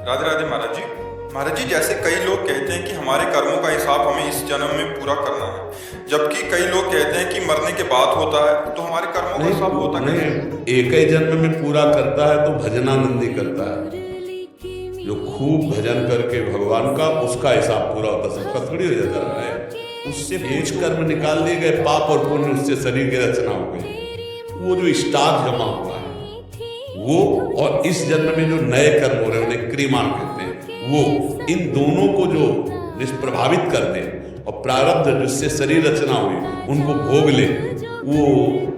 राधे राधे महाराज जी। महाराज जी, जैसे कई लोग कहते हैं कि हमारे कर्मों का हिसाब हमें इस जन्म में पूरा करना है, जबकि कई लोग कहते हैं कि मरने के बाद होता है, तो हमारे कर्मों का हिसाब होता कैसे? नहीं, एक ही जन्म में पूरा करता है तो भजनानंदी करता है। जो खूब भजन करके भगवान का, उसका हिसाब पूरा होता है, सबका थोड़ी हो जाता है। उससे बीच कर्म निकाल दिए गए, पाप और पुण्य, उससे शरीर की रचना हो गई। वो जो स्टॉक जमा हुआ है वो, और इस जन्म में जो नए कर्म हो रहे हैं उन्हें क्रियमाण कहते हैं। वो इन दोनों को जो निष्प्रभावित कर दे और प्रारब्ध जिससे शरीर रचना हुई उनको भोग ले, वो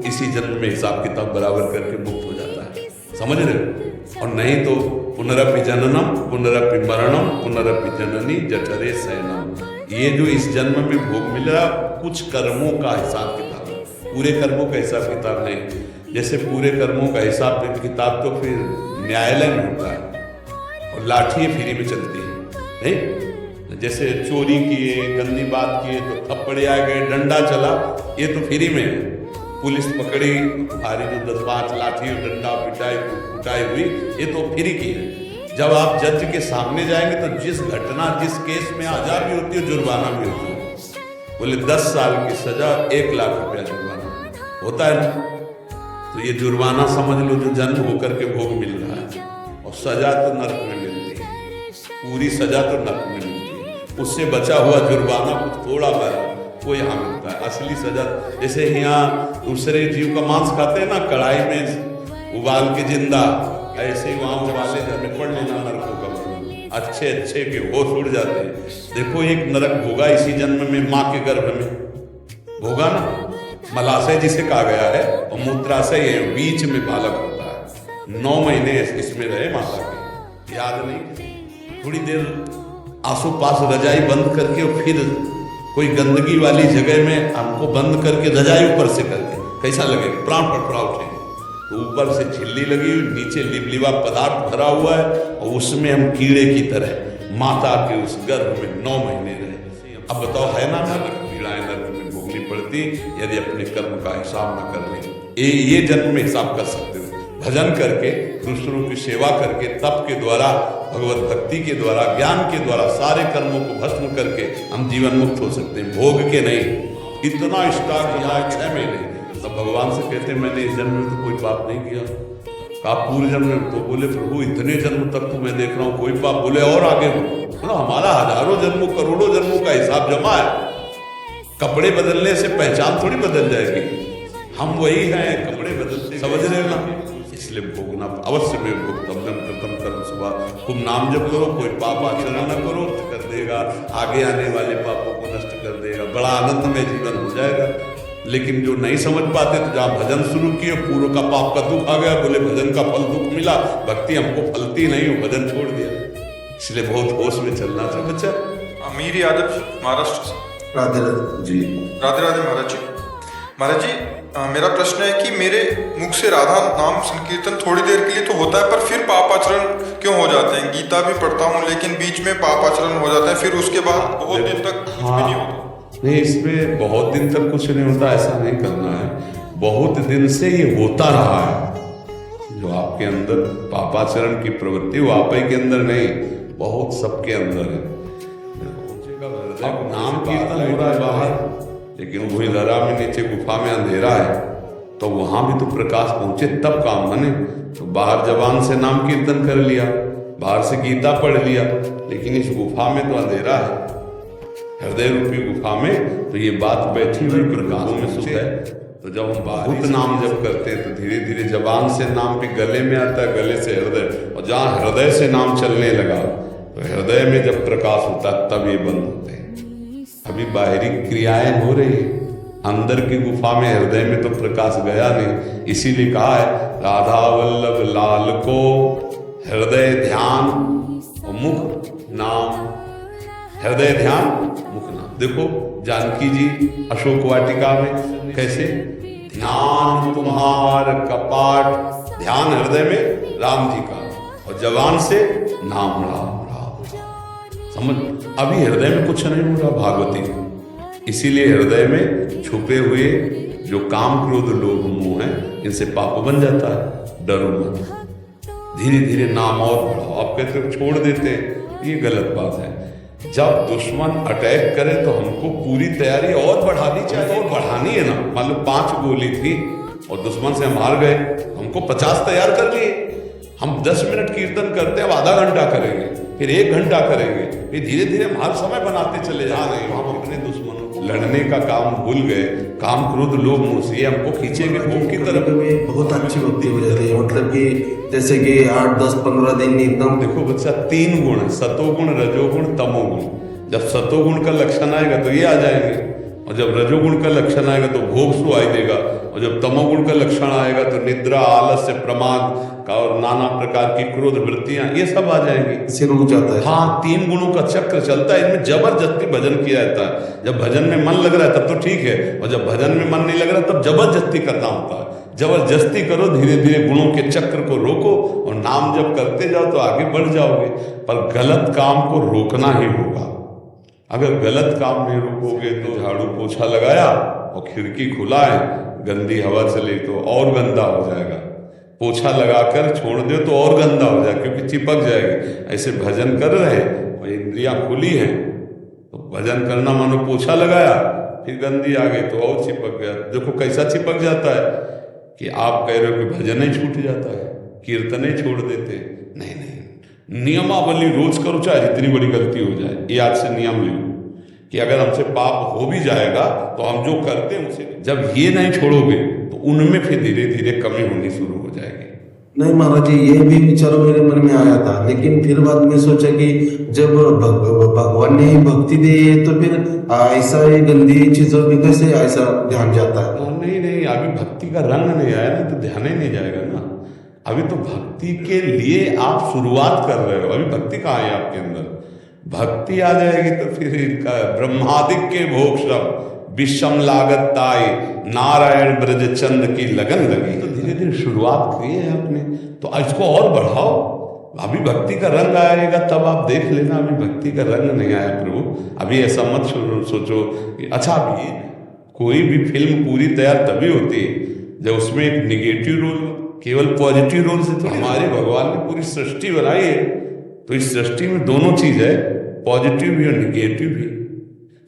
इसी जन्म में हिसाब किताब बराबर करके मुक्त हो जाता है। समझ रहे हो? और नहीं तो पुनरपि जननम पुनरपि मरणम पुनरपि जननी जठरे शयनम। ये जो इस जन्म में भोग मिल रहा, कुछ कर्मों का हिसाब किताब है, पूरे कर्मों का हिसाब किताब नहीं। जैसे पूरे कर्मों का हिसाब किताब तो फिर न्यायालय में होता है और लाठी फ्री में चलती है, नहीं? जैसे चोरी किए, गंदी बात किए तो थप्पड़े आ गए, डंडा चला, ये तो फ्री में है। पुलिस पकड़ी, भारी जो 10-5 लाठी और डंडा पिटाई हुई, ये तो फ्री की है। जब आप जज के सामने जाएंगे तो जिस घटना, जिस केस में सजा भी होती है, जुर्माना भी होता है। बोले 10 साल की सजा, 1 लाख रुपया जुर्माना होता है ना। तो ये जुर्माना समझ लो जो जन्म होकर के भोग मिल रहा है, और सजा तो नरक में मिलती है, पूरी सजा तो नरक में मिलती है। उससे बचा हुआ जुर्माना कुछ थोड़ा बड़ा वो यहाँ मिलता है। असली सजा जैसे यहाँ दूसरे जीव का मांस खाते हैं ना, कढ़ाई में उबाल के जिंदा, ऐसे ही वहाँ उबाले जाने पड़ लेना नरकों का वर्णन। अच्छे के होश उड़ जाते हैं। देखो एक नरक भोगा इसी जन्म में, माँ के गर्भ में भोगा ना, मलाशय जिसे कहा गया है, और मूत्राशय है, बीच में बालक होता है। 9 महीने इसमें रहे माता के, याद नहीं। थोड़ी देर आसो पास रजाई बंद करके और फिर कोई गंदगी वाली जगह में हमको बंद करके रजाई ऊपर से करके कैसा लगे? प्राण फड़फड़ा उठे। तो ऊपर से झिल्ली लगी हुई, नीचे लिबलिबा पदार्थ भरा हुआ है, और उसमें हम कीड़े की तरह माता के उस गर्भ में 9 महीने रहे। अब बताओ, है ना नरक? पीड़ाएं नरक में भोगनी पड़ती यदि अपने कर्म का हिसाब न कर ले। ये जन्म में हिसाब कर सकते हो, भजन करके, दूसरों की सेवा करके, तप के द्वारा, भगवत भक्ति के द्वारा, ज्ञान के द्वारा सारे कर्मों को भस्म करके हम जीवन मुक्त हो सकते हैं, भोग के नहीं। इतना स्टार्ट यहाँ 6 महीने तब भगवान से कहते हैं मैंने इस जन्म में तो कोई पाप नहीं किया। कहा पूर्व जन्म में? तो बोले प्रभु इतने जन्म तक तो मैं देख रहा हूँ कोई पाप। बोले और आगे हो? बोला हमारा हजारों जन्मों करोड़ों जन्मों का हिसाब जमा है। कपड़े बदलने से पहचान थोड़ी बदल जाएगी, हम वही हैं, कपड़े बदलते, समझ रहे हो ना? इसलिए भोगना अवश्य में भोक्तव्यम कृतं कर्म स्वभाव। खूब नाम जप करो, कोई पाप आचरण न करो, कर देगा, आगे आने वाले पापों को नष्ट कर देगा, बड़ा आनंदमय जीवन हो जाएगा। लेकिन जो नहीं समझ पाते, तो जहाँ भजन शुरू किए, पूर्व का पाप का दुख आ गया, बोले भजन का फल दुख मिला, भक्ति हमको फलती नहीं, हो भजन छोड़ दिया। इसलिए बहुत होश में चलना चाहिए बच्चा। अमीर यादव, महाराष्ट्र से। राधे राधे जी। राधे राधे महाराज जी। महाराज जी, मेरा प्रश्न है कि मेरे मुख से राधा नाम संकीर्तन थोड़ी देर के लिए तो होता है, पर फिर पाप आचरण क्यों हो जाते हैं? गीता भी पढ़ता हूँ, लेकिन बीच में पाप आचरण हो जाता है, फिर उसके बाद बहुत दिन तक कुछ भी नहीं होता। नहीं, इसमें बहुत दिन तक कुछ नहीं होता, ऐसा नहीं करना है। बहुत दिन से ये होता रहा है। जो आपके अंदर पापाचरण की प्रवृत्ति, वो आप ही के अंदर नहीं, बहुत सबके अंदर है। अब नाम कीर्तन हो रहा है बाहर, लेकिन वही धरा में नीचे गुफा में अंधेरा है, तो वहां भी तो प्रकाश पहुंचे तब काम बने। तो बाहर जबान से नाम कीर्तन कर लिया, बाहर से गीता पढ़ लिया, लेकिन इस गुफा में तो अंधेरा है, हृदय रूपी गुफा में। तो ये बात बैठी हुई प्रकाश में सुख है। तो जब हम बहुत नाम जप करते हैं तो धीरे धीरे जबान से नाम भी गले में आता है, गले से हृदय, और जहाँ हृदय से नाम चलने लगा तो हृदय में जब प्रकाश होता है तब ये बंद होते हैं। अभी बाहरी क्रियाएं हो रही है, अंदर की गुफा में, हृदय में तो प्रकाश गया नहीं। इसीलिए कहा है राधा वल्लभ लाल को हृदय ध्यान और मुख नाम। हृदय ध्यान मुख नाम। देखो जानकी जी अशोक वाटिका में कैसे, ध्यान तुम्हार कपाट, ध्यान हृदय में राम जी का, और जबान से नाम राम राम। समझ? अभी हृदय में कुछ नहीं हो रहा भागवती। इसीलिए हृदय में छुपे हुए जो काम क्रोध लोभ मोह है, इनसे पाप बन जाता है। डरो मत, धीरे धीरे नाम और बढ़ाओ। आप कहते हो छोड़ देते हैं, ये गलत बात है। जब दुश्मन अटैक करे तो हमको पूरी तैयारी और बढ़ानी चाहिए, और बढ़ानी है ना। मान लो 5 गोली थी और दुश्मन से हम हार गए, हमको 50 तैयार कर लिए। हम 10 मिनट कीर्तन करते हैं, अब आधा घंटा करेंगे, फिर 1 घंटा करेंगे, फिर धीरे धीरे हम हर समय बनाते चले जा रहे हैं। हम अपने दुश्मनों लड़ने का काम भूल गए। काम क्रोध लोभ मोह से हमको खींचेंगे भोग की तरफ। बहुत अच्छी भक्ति हो जाती है, मतलब कि जैसे कि 8, 10, 15 दिन एकदम। देखो बच्चा, 3 गुण है, सतोगुण, रजोगुण, तमोगुण। जब सतोगुण का लक्षण आएगा तो ये आ जाएंगे, और जब रजोगुण का लक्षण आएगा तो भोग सुनाई देगा, और जब तमोगुण का लक्षण आएगा तो निद्रा, आलस्य, प्रमाद का और नाना प्रकार की क्रोध वृत्तियां, ये सब आ जाएंगी। सिर रुक जाता है। हाँ, 3 गुणों का चक्र चलता है। इनमें जबरदस्ती भजन किया जाता है। जब भजन में मन लग रहा है तब तो ठीक है, और जब भजन में मन नहीं लग रहा तब जबरदस्ती करना होता है। जबरदस्ती करो, धीरे धीरे गुणों के चक्र को रोको, और नाम जब करते जाओ तो आगे बढ़ जाओगे। पर गलत काम को रोकना ही होगा। अगर गलत काम नहीं रोकोगे तो झाड़ू पोछा लगाया और खिड़की खुला है, गंदी हवा चली तो और गंदा हो जाएगा। पोछा लगाकर छोड़ दो तो और गंदा हो जाएगा, क्योंकि चिपक जाएगी। ऐसे भजन कर रहे और इंद्रियां खुली हैं तो भजन करना मानो पोछा लगाया, फिर गंदी आ गई तो और चिपक गया। देखो कैसा चिपक जाता है कि आप कह रहे हो कि भजन ही छूट जाता है, कीर्तन ही छोड़ देते। नहीं नहीं, नियमावली रोज करो, चाहे जितनी बड़ी गलती हो जाए। ये आज से नियम लो कि अगर हमसे पाप हो भी जाएगा तो हम जो करते हैं उसे, जब ये नहीं छोड़ोगे तो उनमें फिर धीरे धीरे कमी होनी शुरू हो जाएगी। नहीं महाराज जी, ये भी विचारों मेरे मन में आया था, लेकिन फिर बाद में सोचा कि जब भगवान ने भक्ति दी है तो फिर ऐसा ये गंदी चीजों में कैसे ऐसा ध्यान जाता है। नहीं नहीं, अभी भक्ति का रंग नहीं आया ना, तो ध्यान ही नहीं जाएगा ना। अभी तो भक्ति के लिए आप शुरुआत कर रहे हो, अभी भक्ति कहाँ है आपके अंदर। भक्ति आ जाएगी तो फिर इनका ब्रह्मादिक के भोग श्रम विषम लागत ताई, नारायण ब्रज चंद की लगन लगी। तो धीरे धीरे शुरुआत की है आपने, तो इसको और बढ़ाओ। अभी भक्ति का रंग आएगा तब आप देख लेना। अभी भक्ति का रंग नहीं आया प्रभु, अभी ऐसा मत सोचो कि अच्छा। अभी कोई भी फिल्म पूरी तैयार तभी होती है जब उसमें एक निगेटिव रोल, केवल पॉजिटिव रोल से। तो हमारे भगवान ने पूरी सृष्टि बनाई है, तो इस सृष्टि में दोनों चीज है, पॉजिटिव भी और निगेटिव भी,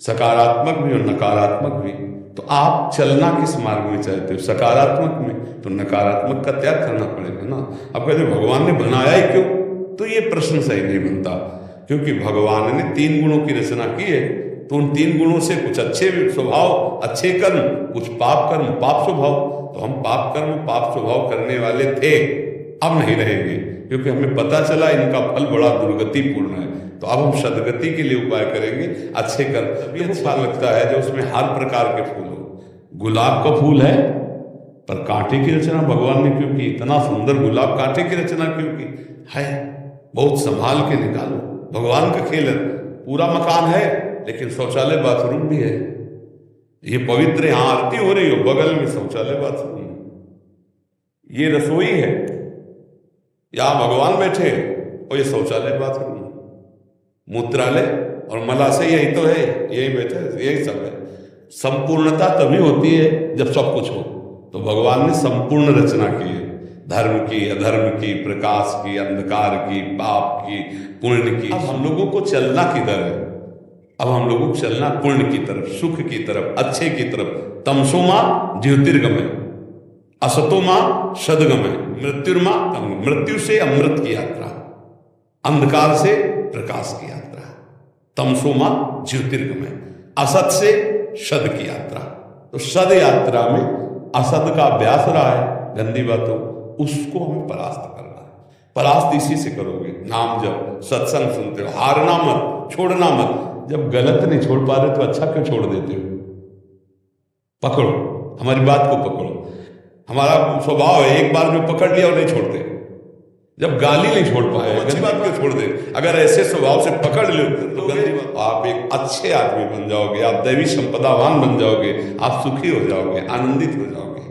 सकारात्मक भी और नकारात्मक भी। तो आप चलना किस मार्ग में चाहते हो, सकारात्मक में, तो नकारात्मक का त्याग करना पड़ेगा ना। अब कहते भगवान ने बनाया ही क्यों, तो ये प्रश्न सही नहीं बनता, क्योंकि भगवान ने 3 गुणों की रचना की है। तो उन 3 गुणों से कुछ अच्छे स्वभाव, अच्छे कर्म, कुछ पाप कर्म, पाप स्वभाव। तो हम पाप कर्म, पाप स्वभाव करने वाले थे, अब नहीं रहेंगे, क्योंकि हमें पता चला इनका फल बड़ा दुर्गतिपूर्ण है। तो अब हम सदगति के लिए उपाय करेंगे, अच्छे कर्म। तभी अच्छा लगता है जो उसमें हर प्रकार के फूल हो। गुलाब का फूल है पर कांटे की रचना भगवान ने क्यों की, इतना सुंदर गुलाब कांटे की रचना क्यों की है, बहुत संभाल के निकालो। भगवान का खेल है, पूरा मकान है लेकिन शौचालय बाथरूम भी है। ये पवित्र, यहाँ आरती हो रही हो, बगल में शौचालय बाथरूम, ये रसोई है, यहाँ भगवान बैठे और ये शौचालय बाथरूम, मूत्रालय और मलाशय, यही तो है, यही बैठे, यही सब है। संपूर्णता तभी होती है जब सब कुछ हो। तो भगवान ने संपूर्ण रचना की है, धर्म की, अधर्म की, प्रकाश की, अंधकार की, पाप की, पुण्य की। अब हम लोगों को चलना किधर है, अब हम लोगों को चलना पुण्य की तरफ, सुख की तरफ, अच्छे की तरफ। तमसोमा ज्योतिर्गमय, असतोमा सदगमय, मृत्युर्मा, मृत्यु से अमृत की यात्रा, अंधकार से प्रकाश की यात्रा। तमसोमा ज्योतिर्गमय, असत से सद की यात्रा। तो सद यात्रा में असद का अभ्यास रहा है, गंदी बातों, उसको हमें परास्त करना है। परास्त इसी से करोगे, नाम जब, सत्संग सुनते हो, हारना मत, छोड़ना मत। जब गलत नहीं छोड़ पा रहे तो अच्छा क्यों छोड़ देते हो। पकड़ो, हमारी बात को पकड़ो। हमारा स्वभाव है एक बार जो पकड़ लिया और नहीं छोड़ते। जब गाली नहीं छोड़ पाए, अच्छी बात क्यों छोड़ दे। अगर ऐसे स्वभाव से पकड़ लो तो आप एक अच्छे आदमी बन जाओगे, आप दैवी संपदावान बन जाओगे, आप सुखी हो जाओगे, आनंदित हो जाओगे।